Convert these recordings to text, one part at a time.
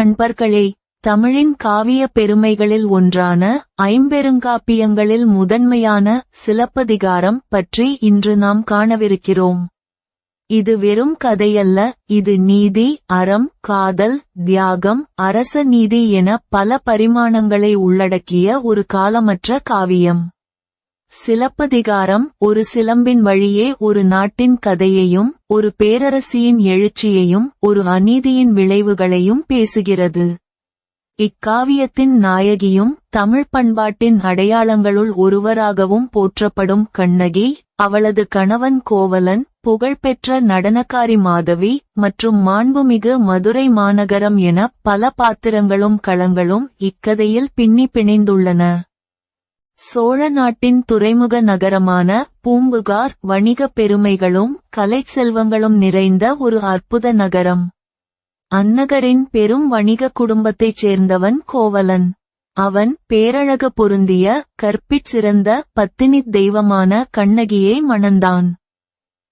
நண்பர்களே, தமிழின் காவிய பெருமைகளில் ஒன்றான ஐம்பெருங்காப்பியங்களில் முதன்மையான சிலப்பதிகாரம் பற்றி இன்று நாம் காணவிருக்கிறோம். இது வெறும் கதையல்ல, இது நீதி, அறம், காதல், தியாகம், அரச நீதி என பல பரிமாணங்களை உள்ளடக்கிய ஒரு காலமற்ற காவியம். சிலப்பதிகாரம் ஒரு சிலம்பின் வழியே ஒரு நாட்டின் கதையையும், ஒரு பேரரசியின் எழுச்சியையும், ஒரு அநீதியின் விளைவுகளையும் பேசுகிறது. இக்காவியத்தின் நாயகியும் தமிழ் பண்பாட்டின் அடையாளங்களுள் ஒருவராகவும் போற்றப்படும் கண்ணகி, அவளது கணவன் கோவலன், புகழ்பெற்ற நடனக்காரி மாதவி மற்றும் மாண்புமிகு மதுரை மாநகரம் என பல பாத்திரங்களும் களங்களும் இக்கதையில் பின்னி பிணைந்துள்ளன. சோழ நாட்டின் துறைமுக நகரமான பூம்புகார் வணிகப் பெருமைகளும் கலைச் செல்வங்களும் நிறைந்த ஒரு அற்புத நகரம். அந்நகரின் பெரும் வணிக குடும்பத்தைச் சேர்ந்தவன் கோவலன். அவன் பேரழகு பொருந்திய கற்பிற் சிறந்த பத்தினித் தெய்வமான கண்ணகியை மணந்தான்.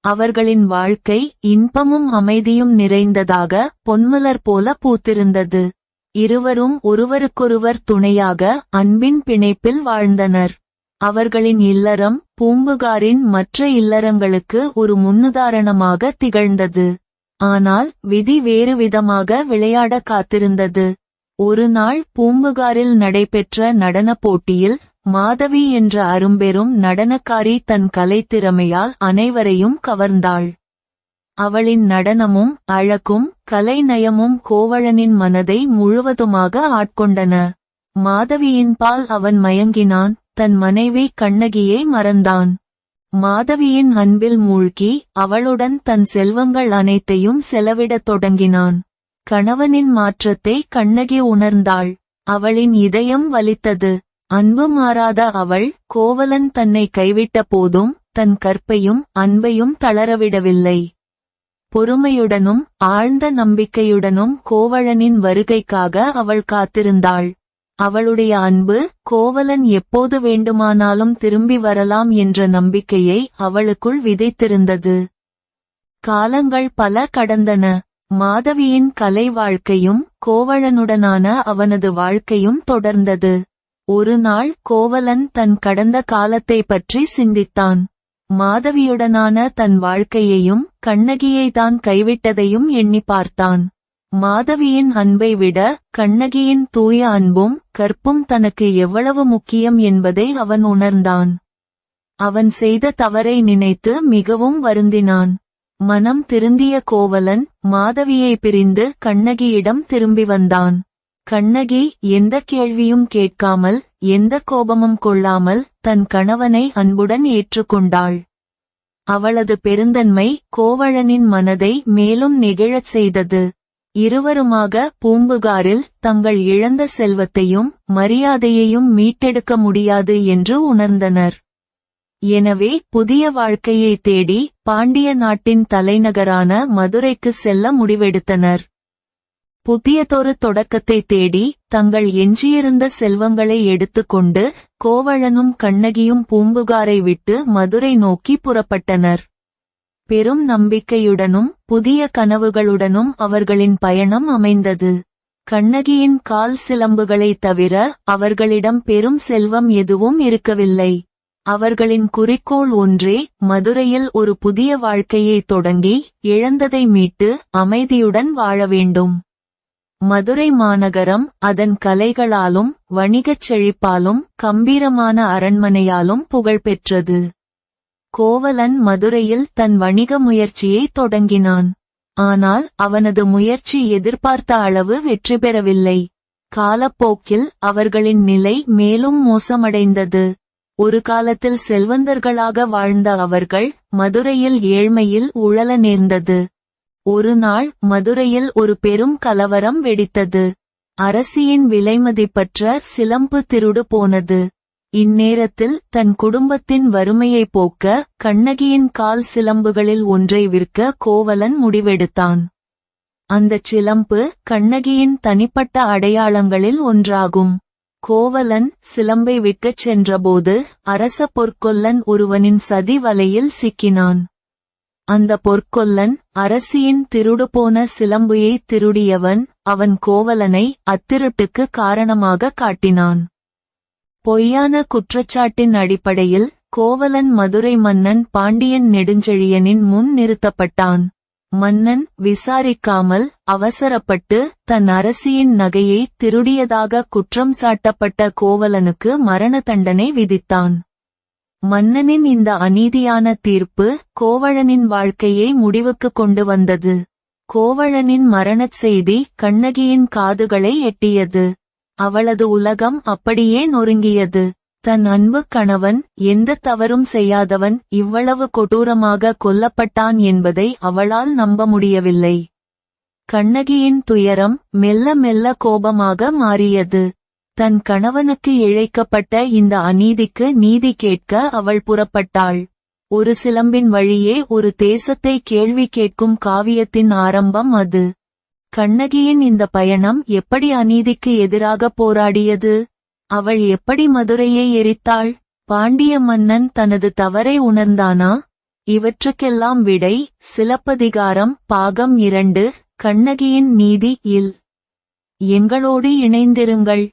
அவர்களின் வாழ்க்கை இன்பமும் அமைதியும் நிறைந்ததாக பொன்மலர் போல பூத்திருந்தது. இருவரும் ஒருவருக்கொருவர் துணையாக அன்பின் பிணைப்பில் வாழ்ந்தனர். அவர்களின் இல்லறம் பூம்புகாரின் மற்ற இல்லறங்களுக்கு ஒரு முன்னுதாரணமாக திகழ்ந்தது. ஆனால் விதி வேறு விதமாக விளையாட காத்திருந்தது. ஒரு நாள் பூம்புகாரில் நடைபெற்ற நடனப் போட்டியில் மாதவி என்ற அரும்பெரும் நடனக்காரி தன் கலைத்திறமையால் அனைவரையும் கவர்ந்தாள். அவளின் நடனமும் அழகும் கலைநயமும் கோவலனின் மனதை முழுவதுமாக ஆட்கொண்டன. மாதவியின்பால் அவன் மயங்கினான், தன் மனைவி கண்ணகியை மறந்தான். மாதவியின் அன்பில் மூழ்கி அவளுடன் தன் செல்வங்கள் அனைத்தையும் செலவிடத் தொடங்கினான். கணவனின் மாற்றத்தை கண்ணகி உணர்ந்தாள். அவளின் இதயம் வலித்தது. அன்பு மாறாத அவள், கோவலன் தன்னை கைவிட்ட போதும் தன் கற்பையும் அன்பையும் தளரவிடவில்லை. பொறுமையுடனும் ஆழ்ந்த நம்பிக்கையுடனும் கோவலனின் வருகைக்காக அவள் காத்திருந்தாள். அவளுடைய அன்பு, கோவலன் எப்போது வேண்டுமானாலும் திரும்பி வரலாம் என்ற நம்பிக்கையை அவளுக்குள் விதைத்திருந்தது. காலங்கள் பல கடந்தன. மாதவியின் கலை வாழ்க்கையும் கோவலனுடனான அவனது வாழ்க்கையும் தொடர்ந்தது. ஒரு நாள் கோவலன் தன் கடந்த காலத்தை பற்றி சிந்தித்தான். மாதவியுடனான தன் வாழ்க்கையையும் கண்ணகியை தான் கைவிட்டதையும் எண்ணி பார்த்தான். மாதவியின் அன்பை விட கண்ணகியின் தூய அன்பும் கற்பும் தனக்கு எவ்வளவு முக்கியம் என்பதை அவன் உணர்ந்தான். அவன் செய்த தவறை நினைத்து மிகவும் வருந்தினான். மனம் திருந்திய கோவலன் மாதவியை பிரிந்து கண்ணகியிடம் திரும்பி வந்தான். கண்ணகி எந்த கேள்வியும் கேட்காமல், எந்த கோபமும் கொள்ளாமல் தன் கணவனை அன்புடன் ஏற்றுக்கொண்டாள். அவளது பெருந்தன்மை கோவலனின் மனதை மேலும் நெகிழச் செய்தது. இருவருமாக பூம்புகாரில் தங்கள் இழந்த செல்வத்தையும் மரியாதையையும் மீட்டெடுக்க முடியாது என்று உணர்ந்தனர். எனவே புதிய வாழ்க்கையை தேடி பாண்டிய நாட்டின் தலைநகரான மதுரைக்கு செல்ல முடிவெடுத்தனர். புதியதொரு தொடக்கத்தை தேடி தங்கள் எஞ்சியிருந்த செல்வங்களை எடுத்துக்கொண்டு கோவலனும் கண்ணகியும் பூம்புகாரை விட்டு மதுரை நோக்கி புறப்பட்டனர். பெரும் நம்பிக்கையுடனும் புதிய கனவுகளுடனும் அவர்களின் பயணம் அமைந்தது. கண்ணகியின் கால் சிலம்புகளைத் தவிர அவர்களிடம் பெரும் செல்வம் எதுவும் இருக்கவில்லை. அவர்களின் குறிக்கோள் ஒன்றே, மதுரையில் ஒரு புதிய வாழ்க்கையை தொடங்கி இழந்ததை மீட்டு அமைதியுடன் வாழ வேண்டும். மதுரை மாநகரம் அதன் கலைகளாலும் வணிகச் செழிப்பாலும் கம்பீரமான அரண்மனையாலும் புகழ்பெற்றது. கோவலன் மதுரையில் தன் வணிக முயற்சியை தொடங்கினான். ஆனால் அவனது முயற்சி எதிர்பார்த்த அளவு வெற்றி பெறவில்லை. காலப்போக்கில் அவர்களின் நிலை மேலும் மோசமடைந்தது. ஒரு காலத்தில் செல்வந்தர்களாக வாழ்ந்த அவர்கள் மதுரையில் ஏழ்மையில் உழல நேர்ந்தது. ஒரு நாள் மதுரையில் ஒரு பெரும் கலவரம் வெடித்தது. அரசியின் விலைமதிப்பற்ற சிலம்பு திருடு போனது. இந்நேரத்தில் தன் குடும்பத்தின் வறுமையை போக்க கண்ணகியின் கால் சிலம்புகளில் ஒன்றை விற்க கோவலன் முடிவெடுத்தான். அந்தச் சிலம்பு கண்ணகியின் தனிப்பட்ட அடையாளங்களில் ஒன்றாகும். கோவலன் சிலம்பை விற்கச் சென்றபோது அரச பொற்கொல்லன் ஒருவனின் சதி வலையில் சிக்கினான். அந்த பொற்கொல்லன் அரசியின் திருடுபோன சிலம்புயை திருடியவன், அவன் கோவலனை அத்திருட்டுக்கு காரணமாக காட்டினான். பொய்யான குற்றச்சாட்டின் அடிப்படையில் கோவலன் மதுரை மன்னன் பாண்டியன் நெடுஞ்செழியனின் முன் நிறுத்தப்பட்டான். மன்னன் விசாரிக்காமல் அவசரப்பட்டு தன் அரசியின் நகையை திருடியதாக குற்றம் சாட்டப்பட்ட கோவலனுக்கு மரண தண்டனை விதித்தான். மன்னனின் இந்த அநீதியான தீர்ப்பு கோவலனின் வாழ்க்கையை முடிவுக்கு கொண்டு வந்தது. கோவலனின் மரணச் செய்தி கண்ணகியின் காதுகளை எட்டியது. அவளது உலகம் அப்படியே நொறுங்கியது. தன் அன்பு கணவன், எந்த தவறும் செய்யாதவன், இவ்வளவு கொடூரமாக கொல்லப்பட்டான் என்பதை அவளால் நம்ப முடியவில்லை. கண்ணகியின் துயரம் மெல்ல மெல்ல கோபமாக மாறியது. தன் கணவனுக்கு இழைக்கப்பட்ட இந்த அநீதிக்கு நீதி கேட்க அவள் புறப்பட்டாள். ஒரு சிலம்பின் வழியே ஒரு தேசத்தை கேள்வி கேட்கும் காவியத்தின் ஆரம்பம் அது. கண்ணகியின் இந்த பயணம் எப்படி அநீதிக்கு எதிராக போராடியது? அவள் எப்படி மதுரையை எரித்தாள்? பாண்டிய மன்னன் தனது தவறை உணர்ந்தானா? இவற்றுக்கெல்லாம் விடை சிலப்பதிகாரம் பாகம் 2 கண்ணகியின் நீதி இல். எங்களோடு இணைந்திருங்கள்.